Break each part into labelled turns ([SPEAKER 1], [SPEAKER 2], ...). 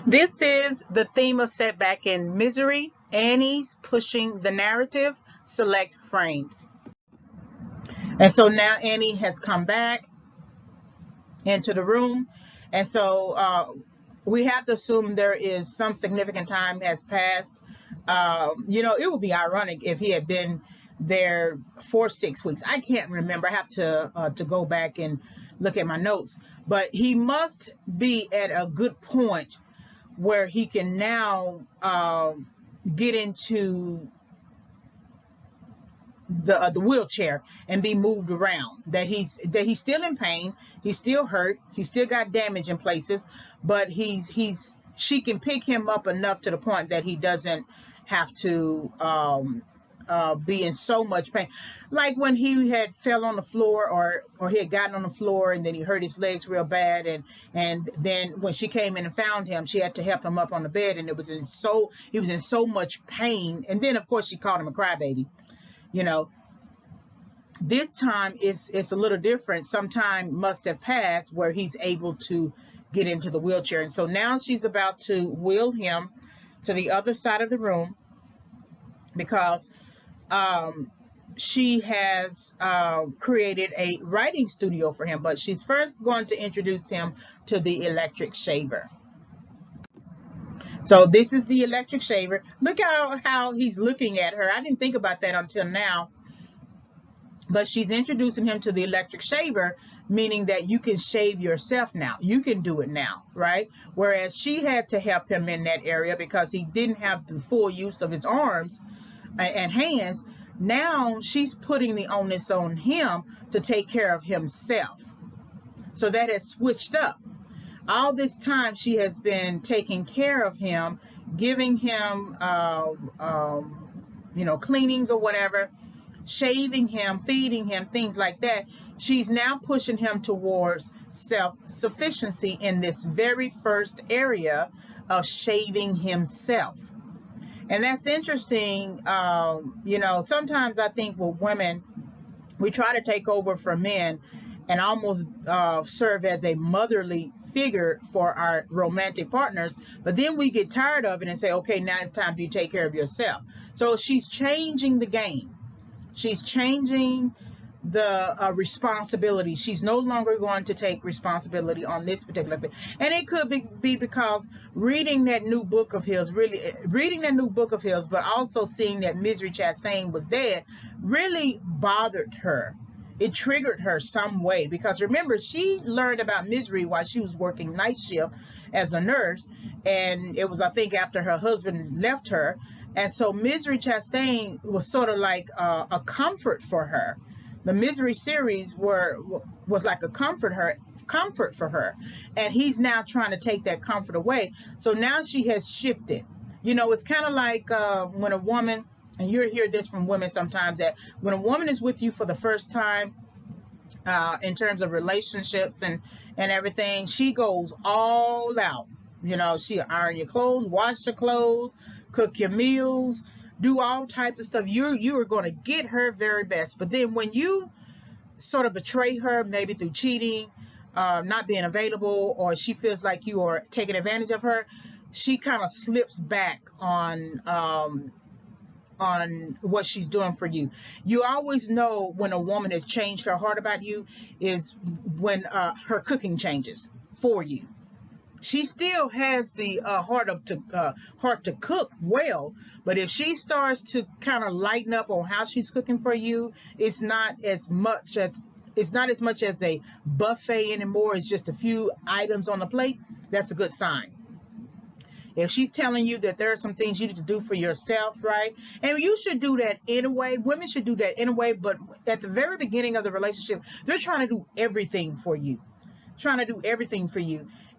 [SPEAKER 1] This is the theme of Setback and Misery. Annie's pushing the narrative, select frames. And so now Annie has come back into the room. And so we have to assume there is some significant time has passed. It would be ironic if he had been there for 6 weeks. I can't remember. I have to go back and look at my notes. But he must be at a good point where he can now get into the wheelchair and be moved around. That he's still in pain, he's still hurt, he's still got damage in places, but she can pick him up enough to the point that he doesn't have to be in so much pain. Like when he had fell on the floor, or he had gotten on the floor and then he hurt his legs real bad, and then when she came in and found him, she had to help him up on the bed, and he was in so much pain. And then of course she called him a crybaby. This time it's a little different. Some time must have passed where he's able to get into the wheelchair, and so now she's about to wheel him to the other side of the room because she has created a writing studio for him. But she's first going to introduce him to the electric shaver. So this is the electric shaver. Look how he's looking at her. I didn't think about that until now. But she's introducing him to the electric shaver, meaning that you can shave yourself now. You can do it now, right? Whereas she had to help him in that area because he didn't have the full use of his arms and hands. Now she's putting the onus on him to take care of himself. So that has switched up. All this time she has been taking care of him, giving him cleanings or whatever, shaving him, feeding him, things like that. She's now pushing him towards self-sufficiency in this very first area of shaving himself. And that's interesting. Sometimes I think with women, we try to take over for men and almost serve as a motherly figure for our romantic partners, but then we get tired of it and say, okay, now it's time for you to take care of yourself. So she's changing the game. She's changing the responsibility. She's no longer going to take responsibility on this particular thing. And it could be because reading that new book of his, but also seeing that Misery Chastain was dead, really bothered her. It triggered her some way, because remember, she learned about Misery while she was working night shift as a nurse, and it was, I think, after her husband left her. And so Misery Chastain was sort of like a comfort for her. The Misery series was like a comfort for her, and he's now trying to take that comfort away. So now she has shifted. It's kind of like when a woman, and you hear this from women sometimes, that when a woman is with you for the first time, in terms of relationships and everything, she goes all out. She'll iron your clothes, wash your clothes, cook your meals, do all types of stuff. You are going to get her very best. But then when you sort of betray her, maybe through cheating, not being available, or she feels like you are taking advantage of her, she kind of slips back on what she's doing for you. You always know when a woman has changed her heart about you is when her cooking changes for you. She still has the heart to cook well, but if she starts to kind of lighten up on how she's cooking for you, it's not as much as a buffet anymore. It's just a few items on the plate. That's a good sign. If she's telling you that there are some things you need to do for yourself, right? And you should do that anyway. Women should do that anyway. But at the very beginning of the relationship, they're trying to do everything for you.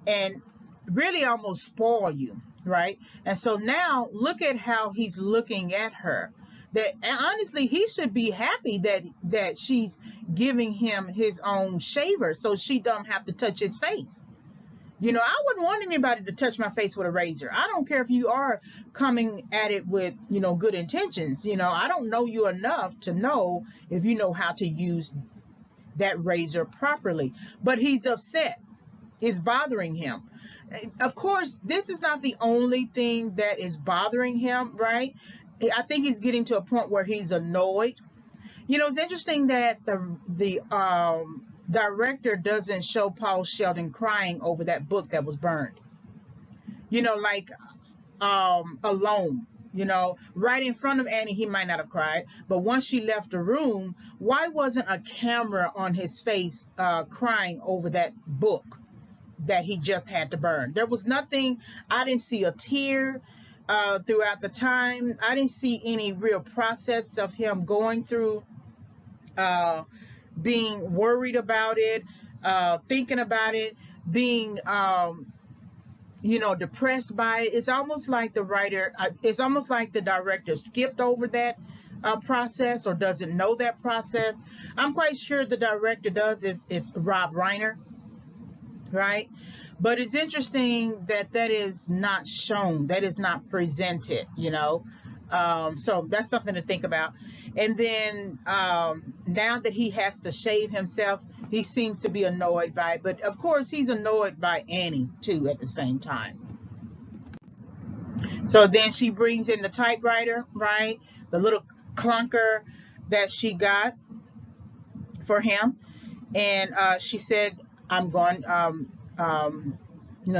[SPEAKER 1] And really almost spoil you, right? And so now look at how he's looking at her. That, and honestly, he should be happy that she's giving him his own shaver so she don't have to touch his face. I wouldn't want anybody to touch my face with a razor. I don't care if you are coming at it with, good intentions. I don't know you enough to know if you know how to use that razor properly. But he's upset. is bothering him. Of course, this is not the only thing that is bothering him, right? I think he's getting to a point where he's annoyed. You know, it's interesting that the director doesn't show Paul Sheldon crying over that book that was burned. You know, like alone. You know, right in front of Annie, he might not have cried, but once she left the room, why wasn't a camera on his face crying over that book that he just had to burn? There was nothing. I didn't see a tear throughout the time. I didn't see any real process of him going through being worried about it, thinking about it, being depressed by it. It's almost like it's almost like the director skipped over that process or doesn't know that process. I'm quite sure the director does. Is Rob Reiner, right? But it's interesting that that is not shown, that is not presented, so that's something to think about. And then now that he has to shave himself, he seems to be annoyed by it. But of course, he's annoyed by Annie too at the same time. So then she brings in the typewriter, right? The little clunker that she got for him. And she said, I'm going,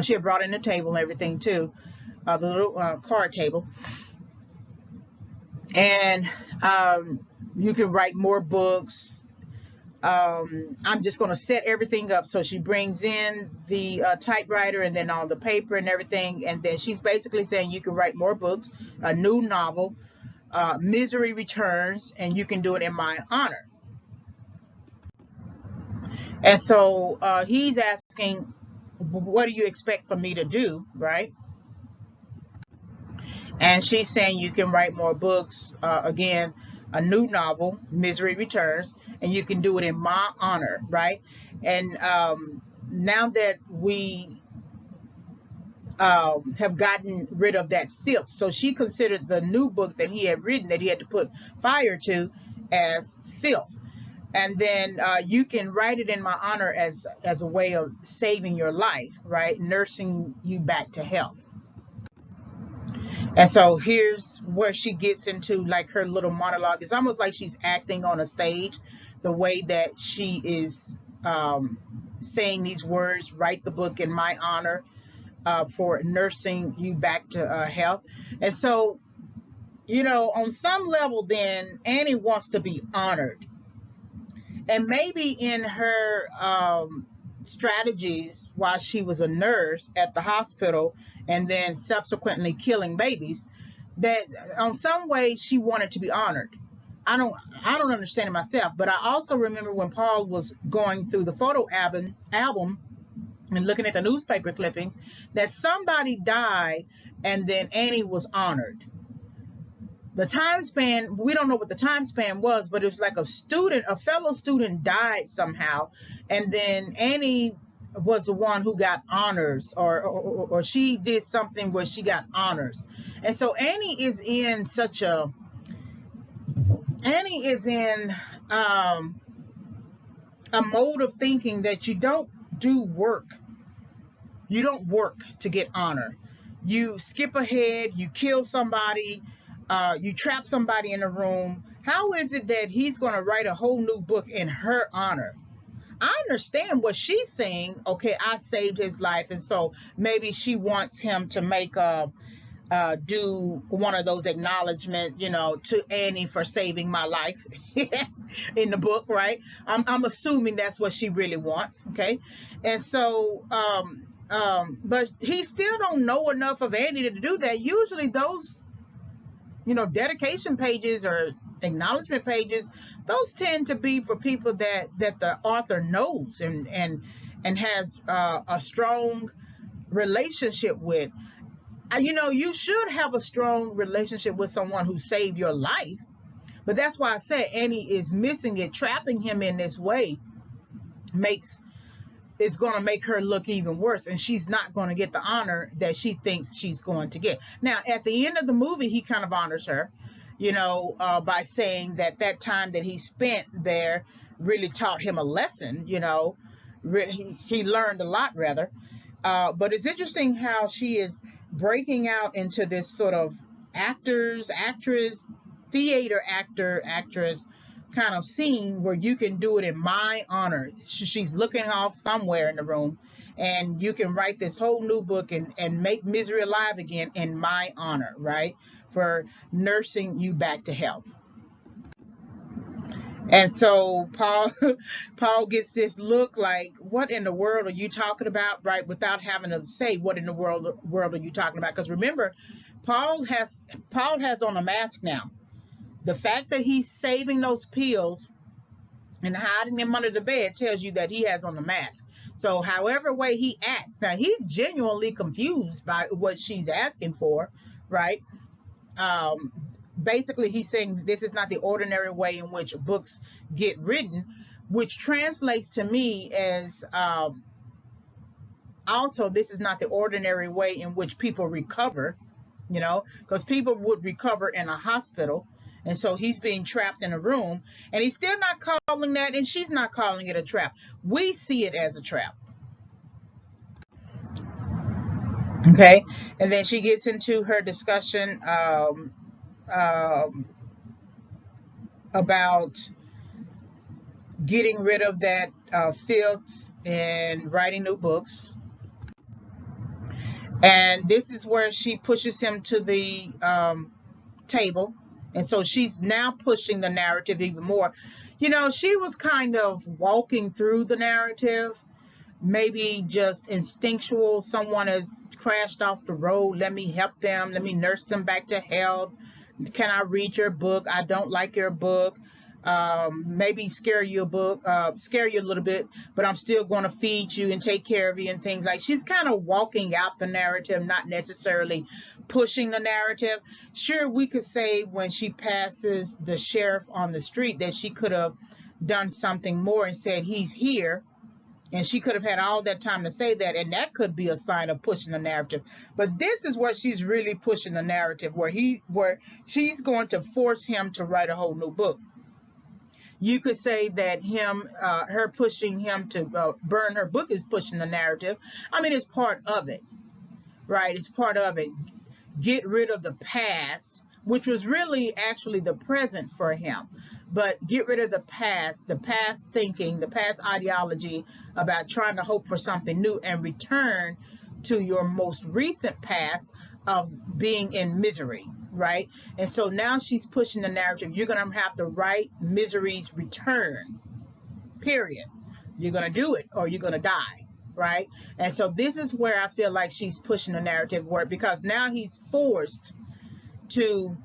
[SPEAKER 1] she had brought in the table and everything too, the little card table. And you can write more books. I'm just going to set everything up. So she brings in the typewriter and then all the paper and everything. And then she's basically saying you can write more books, a new novel, Misery Returns, and you can do it in my honor. And so he's asking, what do you expect for me to do, right? And she's saying you can write more books, again, a new novel, Misery Returns, and you can do it in my honor, right? And now that we have gotten rid of that filth, so she considered the new book that he had written, that he had to put fire to, as filth. And then you can write it in my honor as a way of saving your life, right? Nursing you back to health. And so here's where she gets into like her little monologue. It's almost like she's acting on a stage, the way that she is saying these words, write the book in my honor, for nursing you back to health. And so, on some level, then Annie wants to be honored. And maybe in her strategies while she was a nurse at the hospital and then subsequently killing babies, that on some way she wanted to be honored. I don't understand it myself, but I also remember when Paul was going through the photo album and looking at the newspaper clippings, that somebody died and then Annie was honored. The time span, we don't know what the time span was, but it was like a fellow student died somehow, and then Annie was the one who got honors, or she did something where she got honors. And so Annie is in a mode of thinking that you don't do work. You don't work to get honor. You skip ahead, you kill somebody, you trap somebody in a room. How is it that he's going to write a whole new book in her honor? I understand what she's saying. Okay, I saved his life, and so maybe she wants him to do one of those acknowledgement, to Annie for saving my life in the book, right? I'm assuming that's what she really wants. Okay, and so but he still don't know enough of Annie to do that. Usually those dedication pages or acknowledgement pages, those tend to be for people that the author knows and has a strong relationship with. You should have a strong relationship with someone who saved your life, but that's why I said Annie is missing it. Trapping him in this way is going to make her look even worse, and she's not going to get the honor that she thinks she's going to get. Now, at the end of the movie, he kind of honors her, by saying that time that he spent there really taught him a lesson, he learned a lot rather. But it's interesting how she is breaking out into this sort of actress, theater actress kind of scene where you can do it in my honor. She's looking off somewhere in the room, and you can write this whole new book and make misery alive again in my honor, right? For nursing you back to health. And so Paul gets this look like, what in the world are you talking about, right? Without having to say, what in the world are you talking about? Because remember, Paul has on a mask now. The fact that he's saving those pills and hiding them under the bed tells you that he has on a mask. So however way he acts, now he's genuinely confused by what she's asking for, right? Um, Basically he's saying this is not the ordinary way in which books get written, which translates to me as also this is not the ordinary way in which people recover, because people would recover in a hospital. And so he's being trapped in a room, and he's still not calling that, and she's not calling it a trap. We see it as a trap. Okay. And then she gets into her discussion about getting rid of that filth and writing new books. And this is where she pushes him to the table. And so she's now pushing the narrative even more. She was kind of walking through the narrative, maybe just instinctual. Someone has crashed off the road. Let me help them. Let me nurse them back to health. Can I read your book? I don't like your book. Maybe scare you a little bit, but I'm still going to feed you and take care of you and things like. She's kind of walking out the narrative, not necessarily pushing the narrative. Sure, we could say when she passes the sheriff on the street that she could have done something more and said he's here. And she could have had all that time to say that, and that could be a sign of pushing the narrative. But this is where she's really pushing the narrative, where she's going to force him to write a whole new book. You could say that her pushing him to burn her book is pushing the narrative. I mean, it's part of it, right? It's part of it. Get rid of the past, which was really actually the present for him. But get rid of the past thinking, the past ideology about trying to hope for something new, and return to your most recent past of being in misery, right? And so now she's pushing the narrative. You're going to have to write misery's return, period. You're going to do it or you're going to die, right? And so this is where I feel like she's pushing the narrative, because now he's forced to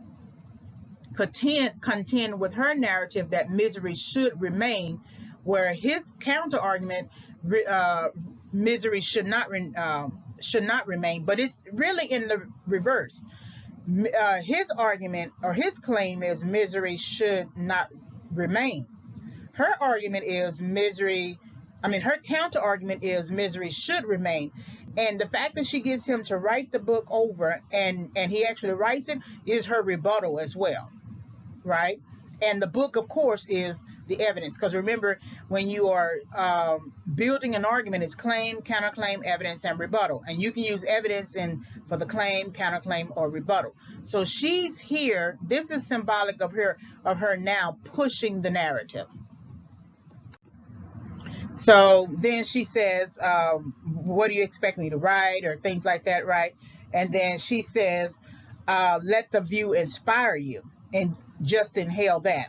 [SPEAKER 1] contend with her narrative that misery should remain, where his counter argument, misery should not remain, but it's really in the reverse. His argument or his claim is misery should not remain. Her argument is her counter argument is misery should remain. And the fact that she gets him to write the book over and he actually writes it is her rebuttal as well, right? And the book, of course, is the evidence. Because remember, when you are building an argument, it's claim, counterclaim, evidence, and rebuttal. And you can use evidence for the claim, counterclaim, or rebuttal. So she's here. This is symbolic of her now pushing the narrative. So then she says, what do you expect me to write, or things like that, right? And then she says, let the view inspire you, and just inhale that.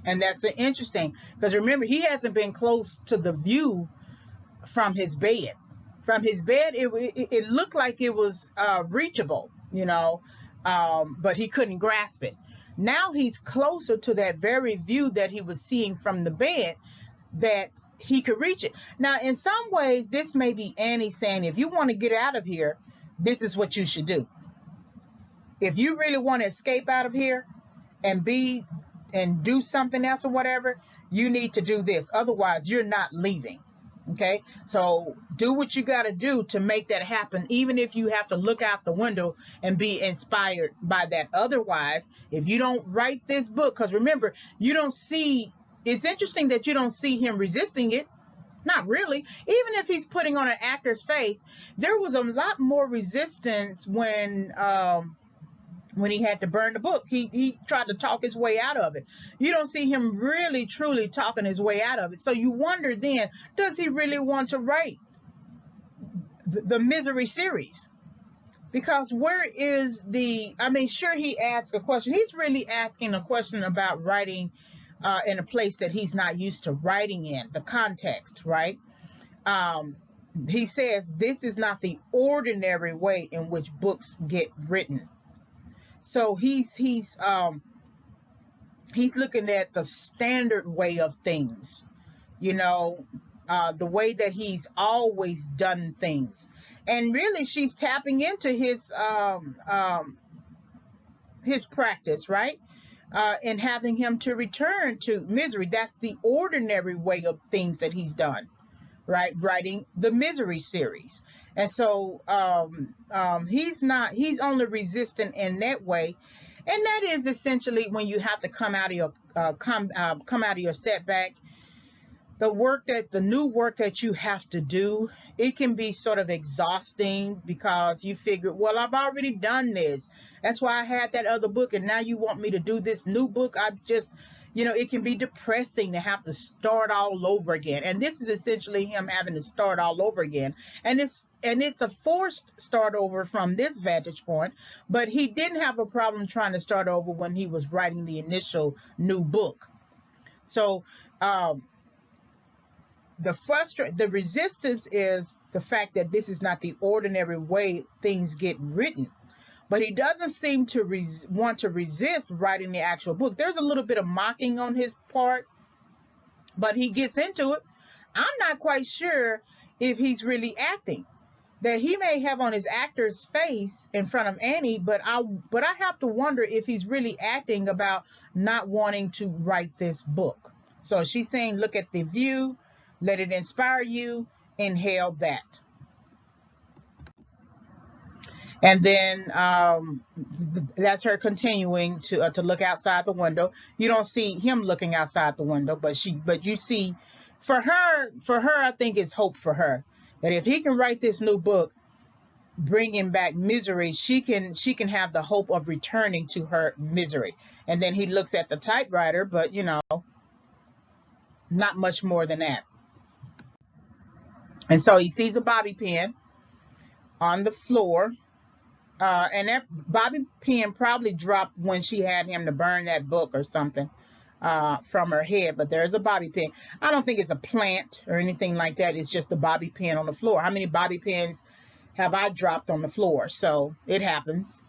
[SPEAKER 1] And that's interesting, because remember, he hasn't been close to the view from his bed. From his bed, it looked like it was reachable, but he couldn't grasp it. Now he's closer to that very view that he was seeing from the bed, that he could reach it. Now, in some ways, this may be Annie saying, if you want to get out of here, this is what you should do. If you really want to escape out of here and do something else or whatever, you need to do this. Otherwise, you're not leaving. Okay, so do what you got to do to make that happen, even if you have to look out the window and be inspired by that. Otherwise, if you don't write this book, because remember, you don't see, it's interesting that you don't see him resisting it. Not really. Even if he's putting on an actor's face, there was a lot more resistance when he had to burn the book. He tried to talk his way out of it. You don't see him really truly talking his way out of it. So you wonder then, does he really want to write the Misery series? Because where is the, I mean, sure, he asked a question. He's really asking a question about writing in a place that he's not used to writing in, the context, right? Um, he says this is not the ordinary way in which books get written. So he's looking at the standard way of things, you know, the way that he's always done things. And really, she's tapping into his practice, right? And having him to return to misery. That's the ordinary way of things that he's done, right? Writing the Misery series. And so he's only resistant in that way. And that is essentially when you have to come out of your come out of your setback. The new work that you have to do, it can be sort of exhausting because you figure, well, I've already done this. That's why I had that other book, and now you want me to do this new book. It can be depressing to have to start all over again. And this is essentially him having to start all over again. And it's a forced start over from this vantage point, but he didn't have a problem trying to start over when he was writing the initial new book. So the resistance is the fact that this is not the ordinary way things get written. But he doesn't seem to want to resist writing the actual book. There's a little bit of mocking on his part, but he gets into it. I'm not quite sure if he's really acting. That he may have on his actor's face in front of Annie, but I have to wonder if he's really acting about not wanting to write this book. So she's saying, look at the view, let it inspire you, inhale that. And then that's her continuing to look outside the window. You don't see him looking outside the window, but you see, for her, I think it's hope for her that if he can write this new book, bringing back misery, she can have the hope of returning to her misery. And then he looks at the typewriter, but not much more than that. And so he sees a bobby pin on the floor. And that bobby pin probably dropped when she had him to burn that book or something from her head. But there's a bobby pin. I don't think it's a plant or anything like that. It's just a bobby pin on the floor. How many bobby pins have I dropped on the floor? So it happens.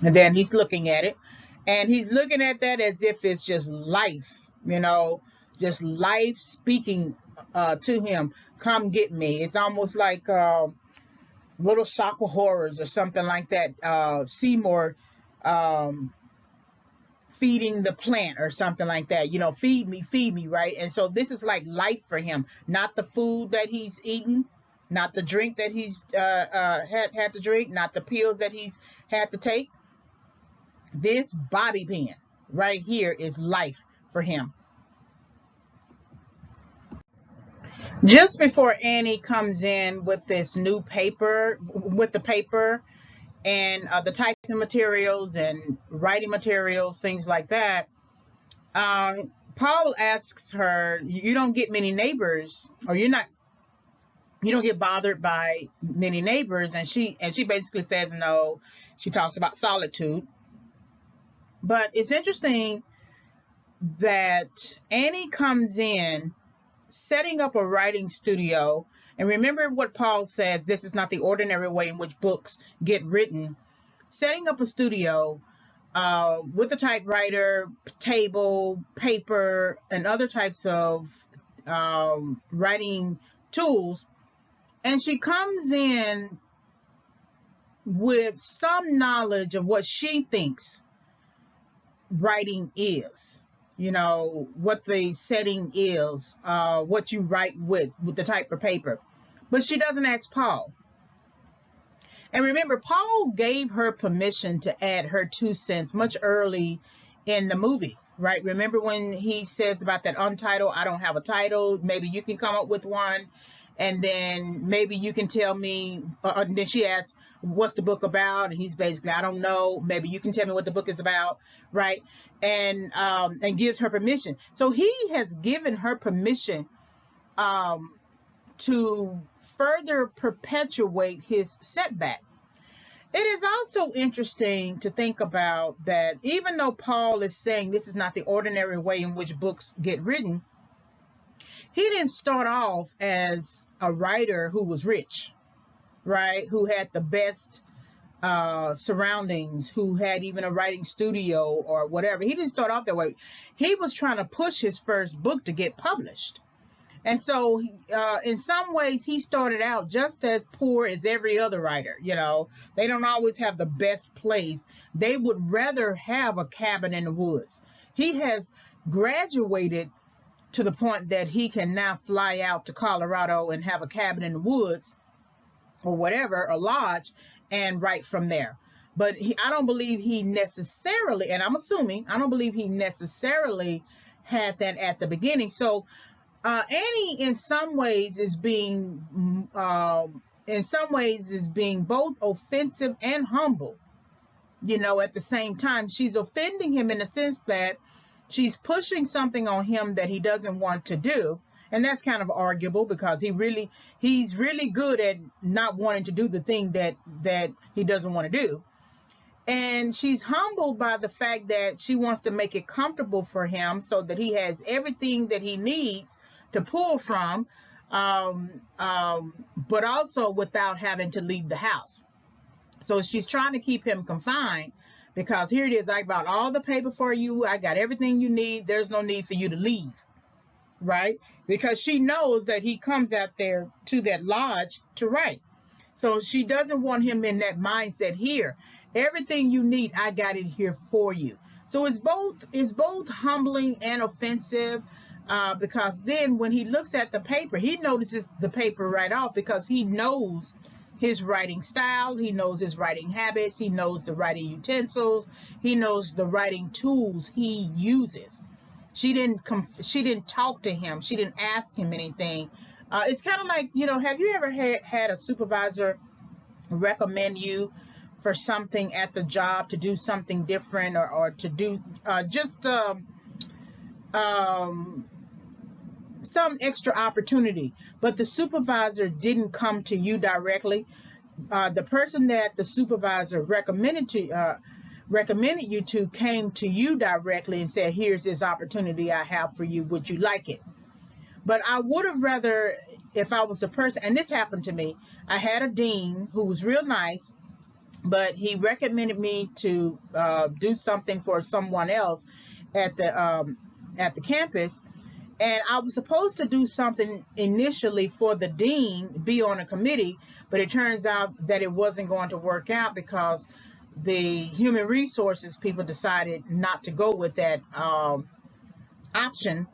[SPEAKER 1] And then he's looking at it. And he's looking at that as if it's just life, just life speaking to him. Come get me. It's almost like Little Shop of Horrors or something like that. Seymour feeding the plant or something like that. Feed me, right? And so this is like life for him. Not the food that he's eaten, not the drink that he's had to drink, not the pills that he's had to take. This bobby pin right here is life for him. Just before Annie comes in with this new paper, with the paper and the typing materials and writing materials, things like that, Paul asks her, you don't get many neighbors, or you don't get bothered by many neighbors. And she basically says no. She talks about solitude. But it's interesting that Annie comes in setting up a writing studio. And remember what Paul says, this is not the ordinary way in which books get written. Setting up a studio with a typewriter, table, paper, and other types of writing tools. And she comes in with some knowledge of what she thinks writing is. What the setting is, what you write with the type of paper. But she doesn't ask Paul. And remember, Paul gave her permission to add her 2 cents much early in the movie. right? Remember when he says about that untitled, I don't have a title, maybe you can come up with one, and then maybe you can tell me, and then she asks, what's the book about? And he's basically, I don't know, maybe you can tell me what the book is about, right? And gives her permission. So he has given her permission to further perpetuate his setback. It is also interesting to think about that even though Paul is saying this is not the ordinary way in which books get written, he didn't start off as a writer who was rich, right? Who had the best surroundings, who had even a writing studio or whatever. He didn't start off that way. He was trying to push his first book to get published. And so in some ways, he started out just as poor as every other writer. You know, they don't always have the best place. They would rather have a cabin in the woods. He has graduated to the point that he can now fly out to Colorado and have a cabin in the woods or whatever, a lodge, and write from there. But I don't believe he necessarily, and I'm assuming, I don't believe he necessarily had that at the beginning. So Annie in some ways is being both offensive and humble, you know, at the same time. She's offending him in the sense that she's pushing something on him that he doesn't want to do. And that's kind of arguable because he's really good at not wanting to do the thing that he doesn't want to do. And she's humbled by the fact that she wants to make it comfortable for him so that he has everything that he needs to pull from, but also without having to leave the house. So she's trying to keep him confined because here it is, I bought all the paper for you, I got everything you need, there's no need for you to leave, right? Because she knows that he comes out there to that lodge to write. So she doesn't want him in that mindset. Here, everything you need, I got it here for you. So it's both humbling and offensive. Because then when he looks at the paper, he notices the paper right off because he knows his writing style, he knows his writing habits, he knows the writing utensils, he knows the writing tools he uses. She didn't talk to him, she didn't ask him anything. It's kind of like, you know, have you ever had a supervisor recommend you for something at the job, to do something different or to do some extra opportunity, but the supervisor didn't come to you directly? The person that the supervisor recommended you to came to you directly and said, here's this opportunity I have for you, would you like it? But I would have rather, if I was the person, and this happened to me, I had a dean who was real nice, but he recommended me to do something for someone else at the campus. And I was supposed to do something initially for the dean, be on a committee, but it turns out that it wasn't going to work out because the human resources people decided not to go with that option.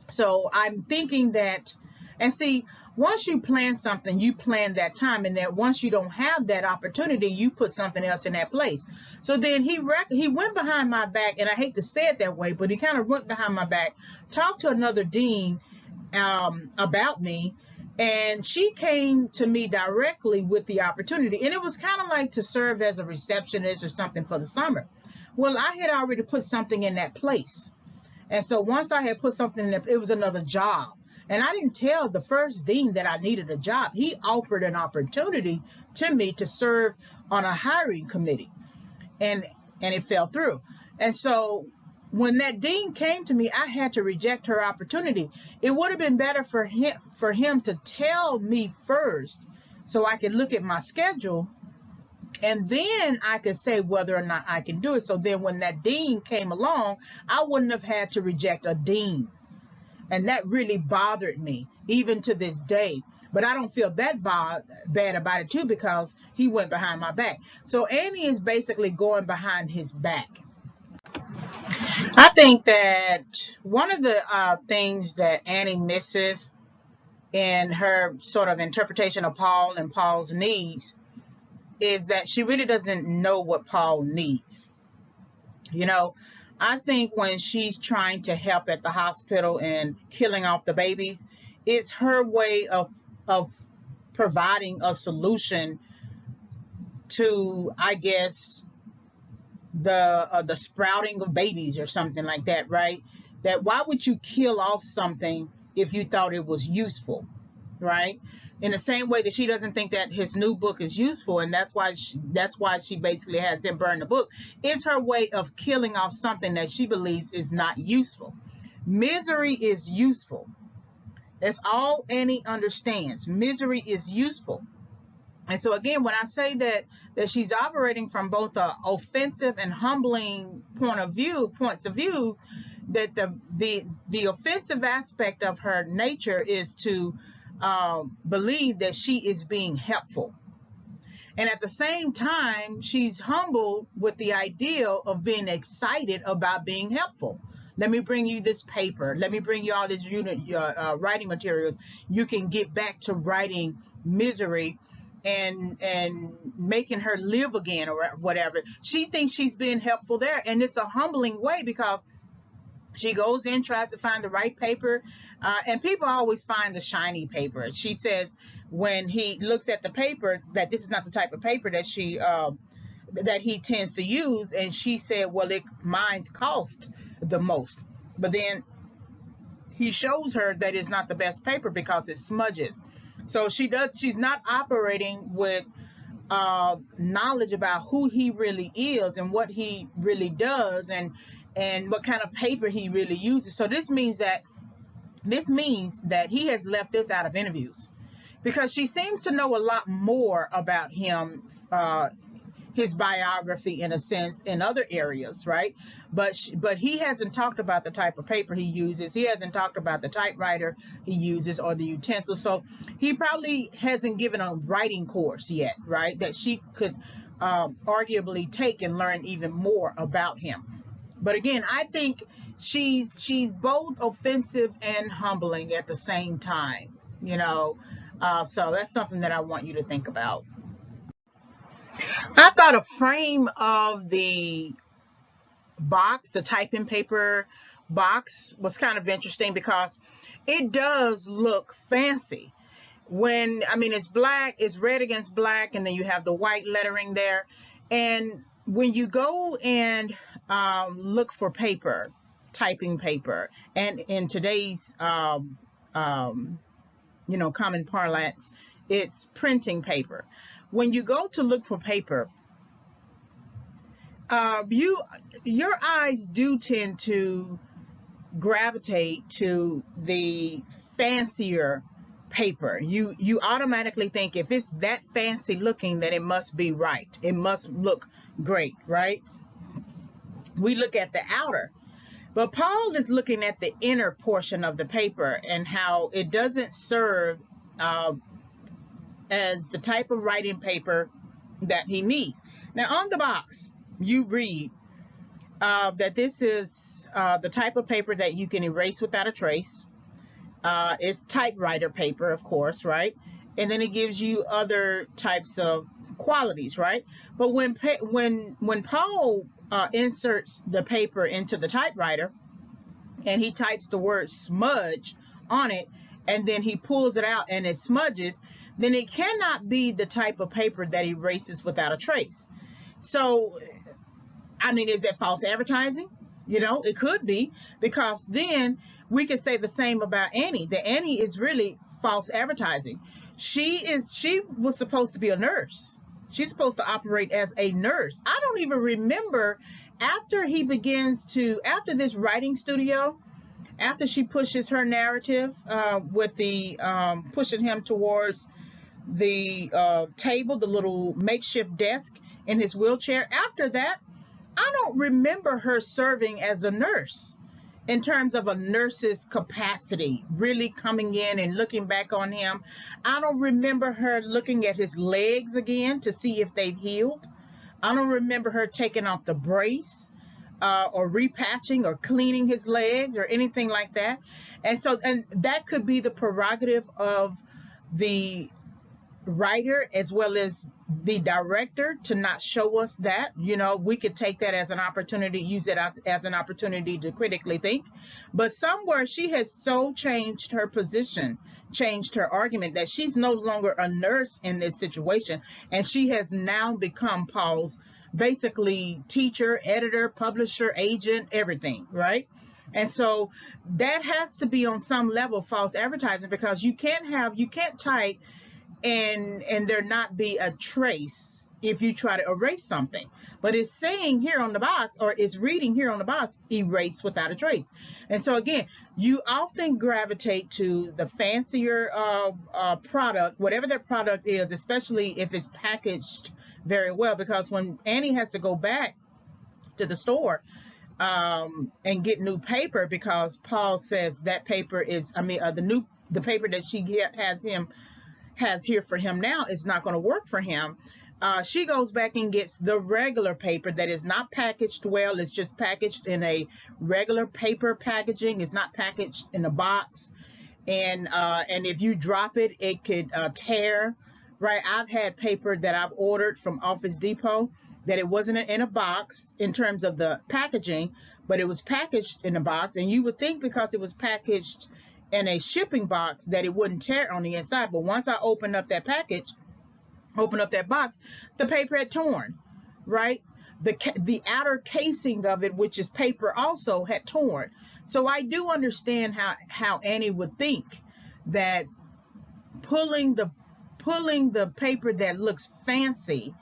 [SPEAKER 1] So I'm thinking that, and see, once you plan something, you plan that time, and that once you don't have that opportunity, you put something else in that place. So then he went behind my back, and I hate to say it that way, but he kind of went behind my back, talked to another dean about me, and she came to me directly with the opportunity, and it was kind of like to serve as a receptionist or something for the summer. Well, I had already put something in that place, and so once I had put something in there, it was another job. And I didn't tell the first dean that I needed a job. He offered an opportunity to me to serve on a hiring committee, and it fell through. And so when that dean came to me, I had to reject her opportunity. It would have been better for him to tell me first so I could look at my schedule, and then I could say whether or not I can do it. So then when that dean came along, I wouldn't have had to reject a dean. And that really bothered me, even to this day. But I don't feel that bad about it, too, because he went behind my back. So Annie is basically going behind his back. I think that one of the things that Annie misses in her sort of interpretation of Paul and Paul's needs is that she really doesn't know what Paul needs. You know, I think when she's trying to help at the hospital and killing off the babies, it's her way of providing a solution to, I guess, the sprouting of babies or something like that, right? That why would you kill off something if you thought it was useful, right? In the same way that she doesn't think that his new book is useful, and that's why she basically has him burn the book. It's her way of killing off something that she believes is not useful. Misery is useful. That's all Annie understands. Misery is useful. And so again, when I say that she's operating from both a offensive and humbling points of view, that the offensive aspect of her nature is to believe that she is being helpful. And at the same time, she's humbled with the ideal of being excited about being helpful. Let me bring you this paper. Let me bring you all these writing materials. You can get back to writing misery and making her live again or whatever. She thinks she's being helpful there, and it's a humbling way because she goes in, tries to find the right paper, and people always find the shiny paper. She says when he looks at the paper that this is not the type of paper that that he tends to use, and she said, well, mine's cost the most. But then he shows her that it's not the best paper because it smudges. So she's not operating with knowledge about who he really is and what he really does and what kind of paper he really uses. So this means that he has left this out of interviews because she seems to know a lot more about him, his biography in a sense, in other areas, right? But he hasn't talked about the type of paper he uses. He hasn't talked about the typewriter he uses or the utensils. So he probably hasn't given a writing course yet, right? That she could arguably take and learn even more about him. But again, I think she's both offensive and humbling at the same time, you know. So that's something that I want you to think about. I thought a frame of the box, the typing paper box, was kind of interesting because it does look fancy. It's black, it's red against black, and then you have the white lettering there. And when you go and look for paper, typing paper, and in today's common parlance, it's printing paper. When you go to look for paper, your eyes do tend to gravitate to the fancier paper. You automatically think if it's that fancy looking, then it must be right. It must look great, right? We look at the outer. But Paul is looking at the inner portion of the paper and how it doesn't serve as the type of writing paper that he needs. Now on the box, you read that this is the type of paper that you can erase without a trace. It's typewriter paper, of course, right? And then it gives you other types of qualities, right? But when Paul inserts the paper into the typewriter and he types the word smudge on it, and then he pulls it out and it smudges, then it cannot be the type of paper that erases without a trace. So, is that false advertising? It could be, because then we could say the same about Annie. That Annie is really false advertising. She was supposed to be a nurse. She's supposed to operate as a nurse. I don't even remember after this writing studio, after she pushes her narrative with the pushing him towards the table, the little makeshift desk in his wheelchair. After that, I don't remember her serving as a nurse in terms of a nurse's capacity, really coming in and looking back on him. I don't remember her looking at his legs again to see if they've healed. I don't remember her taking off the brace or repatching or cleaning his legs or anything like that. And that could be the prerogative of the writer as well as the director to not show us that. You know, we could take that as an opportunity, use it as an opportunity to critically think. But somewhere she has so changed her position, changed her argument, that she's no longer a nurse in this situation. And she has now become Paul's basically teacher, editor, publisher, agent, everything, right? And so that has to be on some level false advertising, because you can't type and there not be a trace if you try to erase something. But it's saying here on the box, or it's reading here on the box, erase without a trace. And so again, you often gravitate to the fancier product, whatever that product is, especially if it's packaged very well, because when Annie has to go back to the store and get new paper, because Paul says that paper is, the paper that she has here for him now is not going to work for him. She goes back and gets the regular paper that is not packaged well. It's just packaged in a regular paper packaging. It's not packaged in a box. And if you drop it, it could tear, right? I've had paper that I've ordered from Office Depot that it wasn't in a box in terms of the packaging, but it was packaged in a box. And you would think because it was packaged in a shipping box that it wouldn't tear on the inside. But once I opened up that box, the paper had torn, right? The outer casing of it, which is paper, also had torn. So I do understand how Annie would think that pulling the paper that looks fancy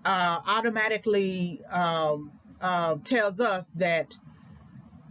[SPEAKER 1] automatically tells us that,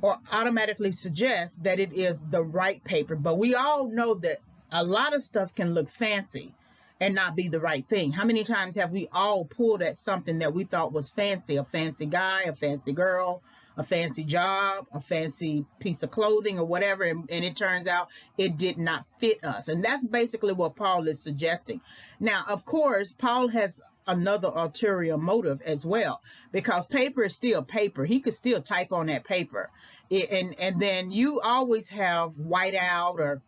[SPEAKER 1] or automatically suggests that it is the right paper. But we all know that a lot of stuff can look fancy and not be the right thing. How many times have we all pulled at something that we thought was fancy? A fancy guy, a fancy girl, a fancy job, a fancy piece of clothing or whatever, and it turns out it did not fit us. And that's basically what Paul is suggesting. Now, of course, Paul has another ulterior motive as well, because paper is still paper. He could still type on that paper, and then you always have whiteout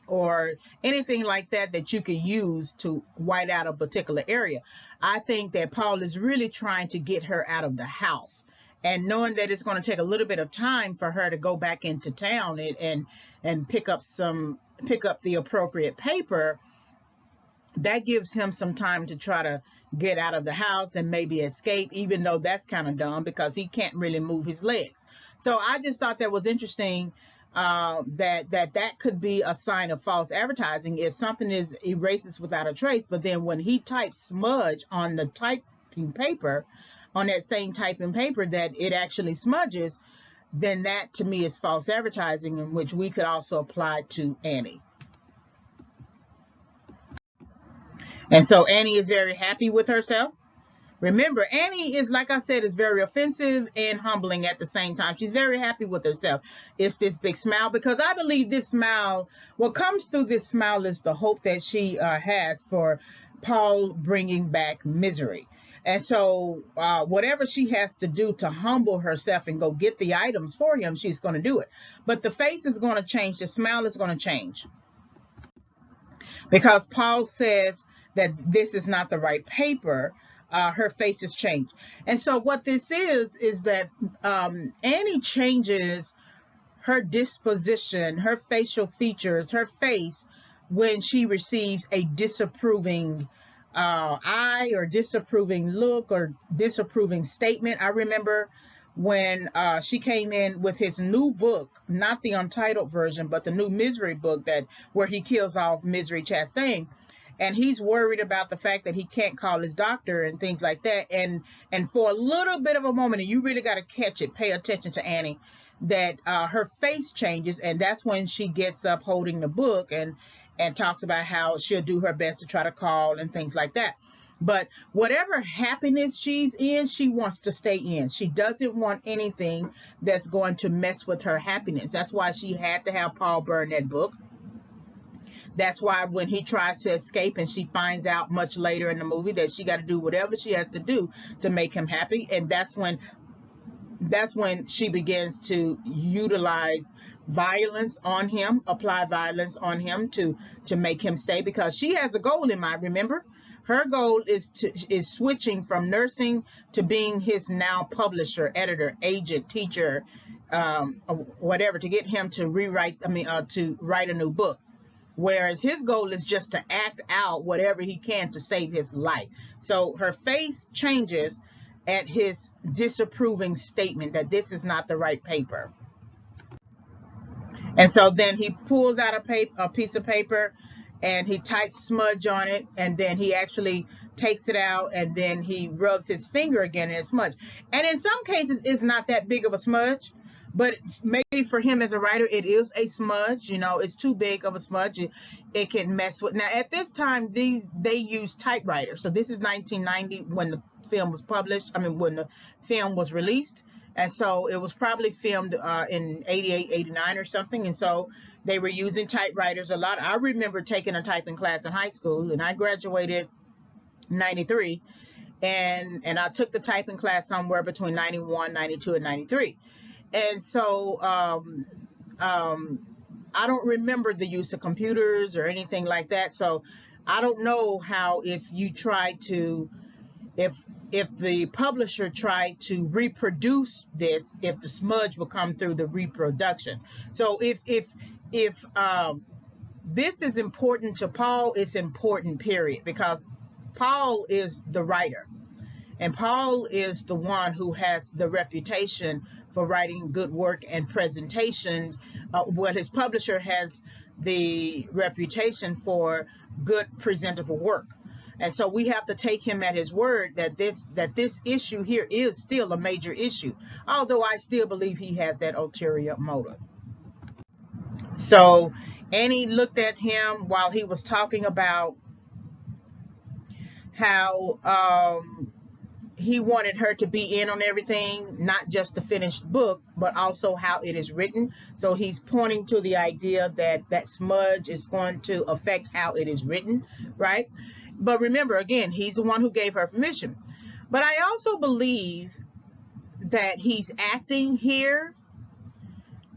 [SPEAKER 1] or anything like that you could use to white out a particular area. I think that Paul is really trying to get her out of the house, and knowing that it's going to take a little bit of time for her to go back into town and pick up the appropriate paper. That gives him some time to try to get out of the house and maybe escape, even though that's kind of dumb because he can't really move his legs. So I just thought that was interesting, that could be a sign of false advertising if something is erases without a trace, but then when he types smudge on the typing paper, on that same typing paper, that it actually smudges, then that to me is false advertising, in which we could also apply to Annie. And so Annie is very happy with herself. Remember, Annie is, like I said, is very offensive and humbling at the same time. She's very happy with herself. It's this big smile, because I believe this smile, what comes through this smile is the hope that she has for Paul bringing back misery. And so whatever she has to do to humble herself and go get the items for him, she's going to do it. But the face is going to change. The smile is going to change, because Paul says that this is not the right paper. Her face has changed. And so what this is that Annie changes her disposition, her facial features, her face, when she receives a disapproving eye or disapproving look or disapproving statement. I remember when she came in with his new book, not the untitled version, but the new Misery book, where he kills off Misery Chastain. And he's worried about the fact that he can't call his doctor and things like that. And for a little bit of a moment, and you really got to catch it, pay attention to Annie, that her face changes. And that's when she gets up holding the book and talks about how she'll do her best to try to call and things like that. But whatever happiness she's in, she wants to stay in. She doesn't want anything that's going to mess with her happiness. That's why she had to have Paul burn that book. That's why when he tries to escape and she finds out much later in the movie that she got to do whatever she has to do to make him happy. And that's when she begins to utilize violence on him, apply violence on him to make him stay, because she has a goal in mind. Remember, Her goal is switching from nursing to being his now publisher, editor, agent, teacher, whatever, to get him to to write a new book. Whereas his goal is just to act out whatever he can to save his life. So her face changes at his disapproving statement that this is not the right paper. And so then he pulls out a piece of paper and he types smudge on it, and then he actually takes it out and then he rubs his finger again and it's smudge. And in some cases, it's not that big of a smudge, but maybe for him as a writer, it is a smudge. You know, it's too big of a smudge. It can mess with. Now, at this time, they use typewriters. So this is 1990 when the film was published. I mean, when the film was released. And so it was probably filmed in 88, 89 or something. And so they were using typewriters a lot. I remember taking a typing class in high school, and I graduated in 93. And I took the typing class somewhere between 91, 92, and 93. And so I don't remember the use of computers or anything like that. So I don't know how if the publisher tried to reproduce this, if the smudge will come through the reproduction. So if this is important to Paul, it's important, period, because Paul is the writer, and Paul is the one who has the reputation for writing good work and presentations. Well, his publisher has the reputation for good presentable work. And so we have to take him at his word that this issue here is still a major issue, although I still believe he has that ulterior motive. So Annie looked at him while he was talking about how he wanted her to be in on everything, not just the finished book, but also how it is written. So he's pointing to the idea that smudge is going to affect how it is written, right? But remember, again, he's the one who gave her permission. But I also believe that he's acting here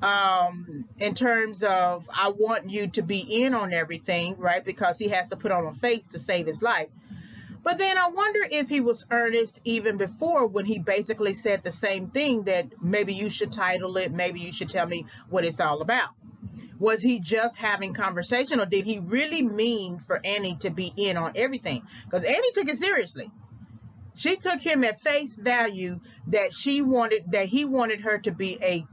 [SPEAKER 1] in terms of, I want you to be in on everything, right? Because he has to put on a face to save his life. But then I wonder if he was earnest even before, when he basically said the same thing, that maybe you should title it, maybe you should tell me what it's all about. Was he just having conversation, or did he really mean for Annie to be in on everything? Because Annie took it seriously. She took him at face value that he wanted her to be a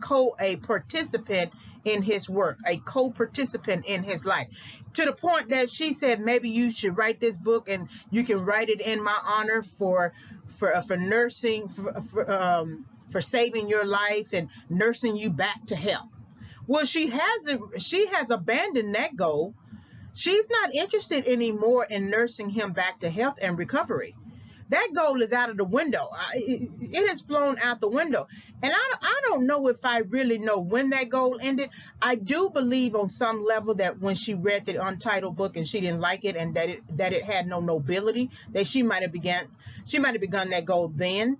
[SPEAKER 1] participant in his work, a co-participant in his life, to the point that she said, maybe you should write this book and you can write it in my honor for nursing, for saving your life and nursing you back to health. Well, she has abandoned that goal. She's not interested anymore in nursing him back to health and recovery. That goal is out of the window. It has flown out the window. And I don't know if I really know when that goal ended. I do believe on some level that when she read the untitled book and she didn't like it, and that it had no nobility, that she might have begun that goal then,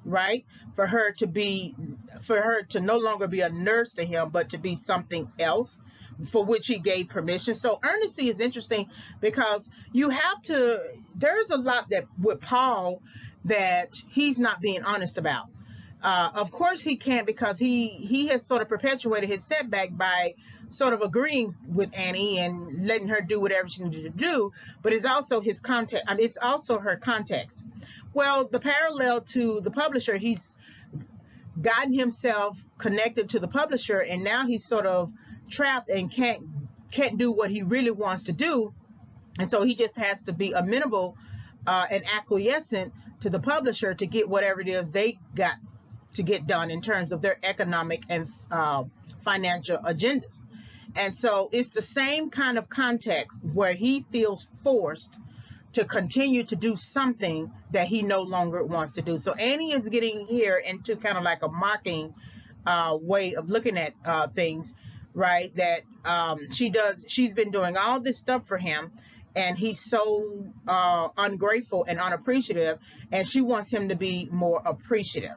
[SPEAKER 1] right? For her to no longer be a nurse to him, but to be something else, for which he gave permission. So earnesty is interesting, because there's a lot that with Paul that he's not being honest about. Of course he can't, because he has sort of perpetuated his setback by sort of agreeing with Annie and letting her do whatever she needed to do, but it's also his context. It's also her context. Well, the parallel to the publisher, he's gotten himself connected to the publisher, and now he's sort of trapped and can't do what he really wants to do, and so he just has to be amenable and acquiescent to the publisher to get whatever it is they got to get done in terms of their economic and financial agendas. And so it's the same kind of context where he feels forced to continue to do something that he no longer wants to do. So Annie is getting here into kind of like a mocking way of looking at things, right? That she's been doing all this stuff for him, and he's so ungrateful and unappreciative, and she wants him to be more appreciative.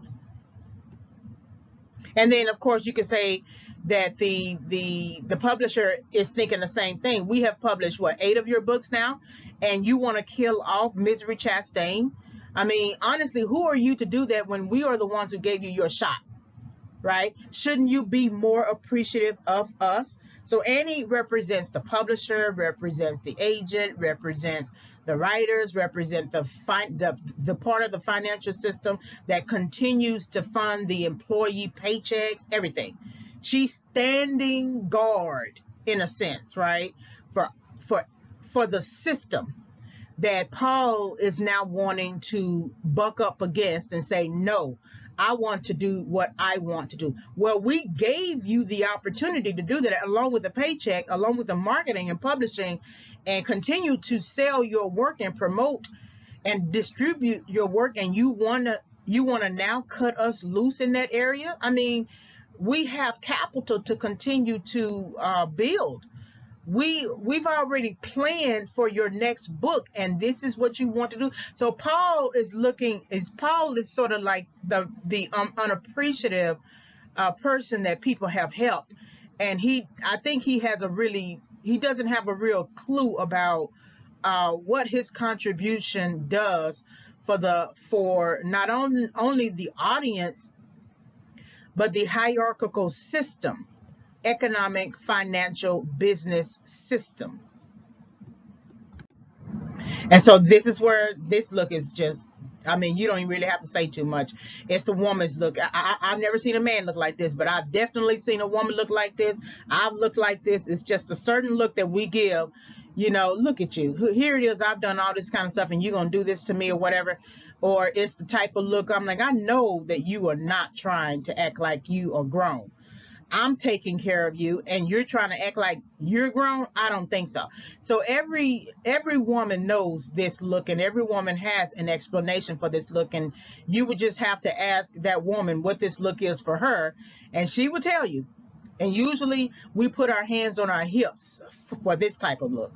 [SPEAKER 1] And then, of course, you could say that the publisher is thinking the same thing. We have published what, 8 of your books now, and you want to kill off Misery Chastain? I mean, honestly, who are you to do that when we are the ones who gave you your shot, right? Shouldn't you be more appreciative of us? So Annie represents the publisher, represents the agent, represents the writers, represent the part of the financial system that continues to fund the employee paychecks, everything. She's standing guard, in a sense, right, for for the system that Paul is now wanting to buck up against and say, no, I want to do what I want to do. Well, we gave you the opportunity to do that, along with the paycheck, along with the marketing and publishing, and continue to sell your work and promote and distribute your work. And you want to now cut us loose in that area? I mean, we have capital to continue to build. We've already planned for your next book, and this is what you want to do. So Paul is sort of like the unappreciative person that people have helped, and I think he doesn't have a real clue about what his contribution does for not only the audience, but the hierarchical system, economic, financial, business system. And so this is where this look is just, I mean, you don't even really have to say too much. It's a woman's look. I've never seen a man look like this, but I've definitely seen a woman look like this. I've looked like this. It's just a certain look that we give. You know, look at you. Here it is. I've done all this kind of stuff, and you're going to do this to me or whatever. Or it's the type of look, I'm like, I know that you are not trying to act like you are grown. I'm taking care of you, and you're trying to act like you're grown. I don't think so. So every woman knows this look, and every woman has an explanation for this look, and you would just have to ask that woman what this look is for her, and she would tell you. And usually we put our hands on our hips for this type of look.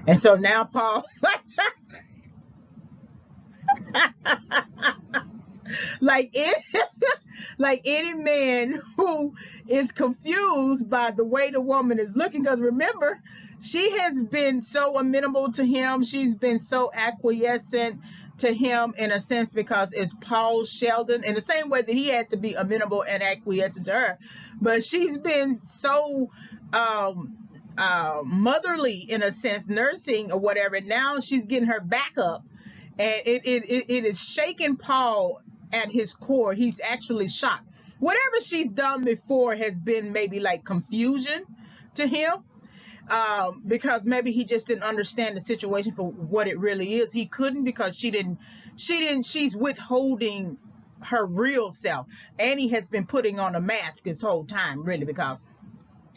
[SPEAKER 1] And so now Paul like any man who is confused by the way the woman is looking, because remember, she has been so amenable to him, she's been so acquiescent to him, in a sense, because it's Paul Sheldon, in the same way that he had to be amenable and acquiescent to her. But she's been so motherly, in a sense, nursing or whatever. Now she's getting her back up, and it is shaking Paul at his core. He's actually shocked. Whatever she's done before has been maybe like confusion to him, because maybe he just didn't understand the situation for what it really is. He couldn't, because she's withholding her real self. Annie has been putting on a mask this whole time, really, because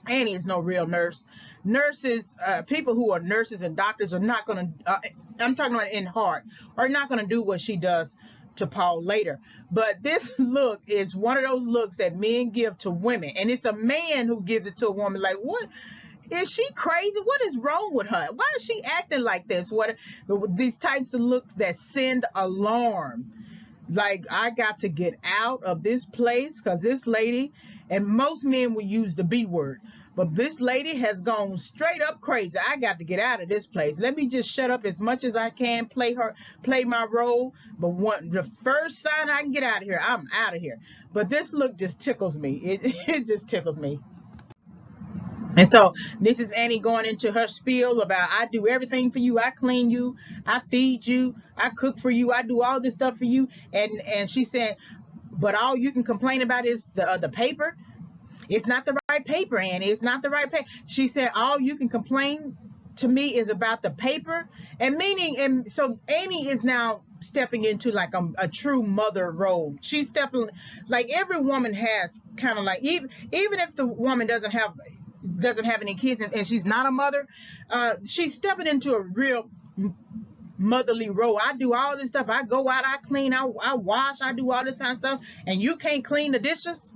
[SPEAKER 1] Annie is no real nurse. Nurses, people who are nurses and doctors are not going to, I'm talking about in heart, are not going to do what she does to Paul later. But this look is one of those looks that men give to women, and it's a man who gives it to a woman. Like, what? Is she crazy? What is wrong with her? Why is she acting like this? What these types of looks that send alarm? Like, I got to get out of this place, because this lady, and most men will use the B word, but this lady has gone straight up crazy. I got to get out of this place. Let me just shut up as much as I can, play my role. But the first sign I can get out of here, I'm out of here. But this look just tickles me. It just tickles me. And so this is Annie going into her spiel about, I do everything for you. I clean you. I feed you. I cook for you. I do all this stuff for you. And she said, but all you can complain about is the paper. It's not the right paper, Annie. It's not the right paper. She said, all you can complain to me is about the paper. And so Annie is now stepping into like a true mother role. She's stepping, like every woman has, kind of like, even if the woman doesn't have any kids, and she's not a mother, she's stepping into a real motherly role. I do all this stuff. I go out, I clean, I wash, I do all this kind of stuff, and you can't clean the dishes.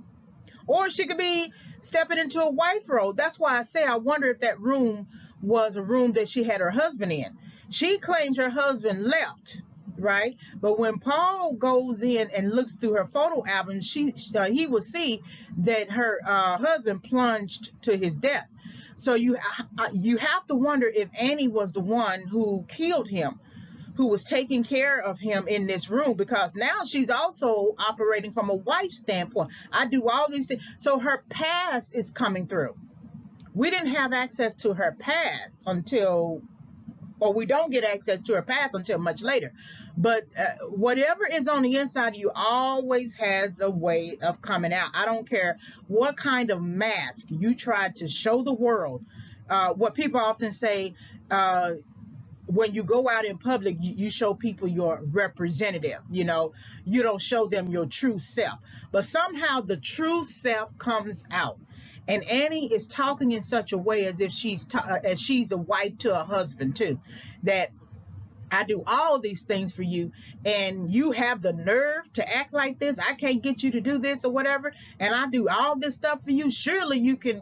[SPEAKER 1] Or she could be stepping into a wife role. That's why I say I wonder if that room was a room that she had her husband in. She claims her husband left, right? But when Paul goes in and looks through her photo album, he will see that her husband plunged to his death. So you have to wonder if Annie was the one who killed him, who was taking care of him in this room, because now she's also operating from a wife standpoint. I do all these things. So her past is coming through. We didn't have access to her past until, or we don't get access to her past until much later. But whatever is on the inside of you always has a way of coming out. I don't care what kind of mask you try to show the world. What people often say, when you go out in public, you show people your representative. You know, you don't show them your true self. But somehow the true self comes out. And Annie is talking in such a way as if she's a wife to a husband too, that I do all these things for you, and you have the nerve to act like this. I can't get you to do this or whatever, and I do all this stuff for you. Surely you can,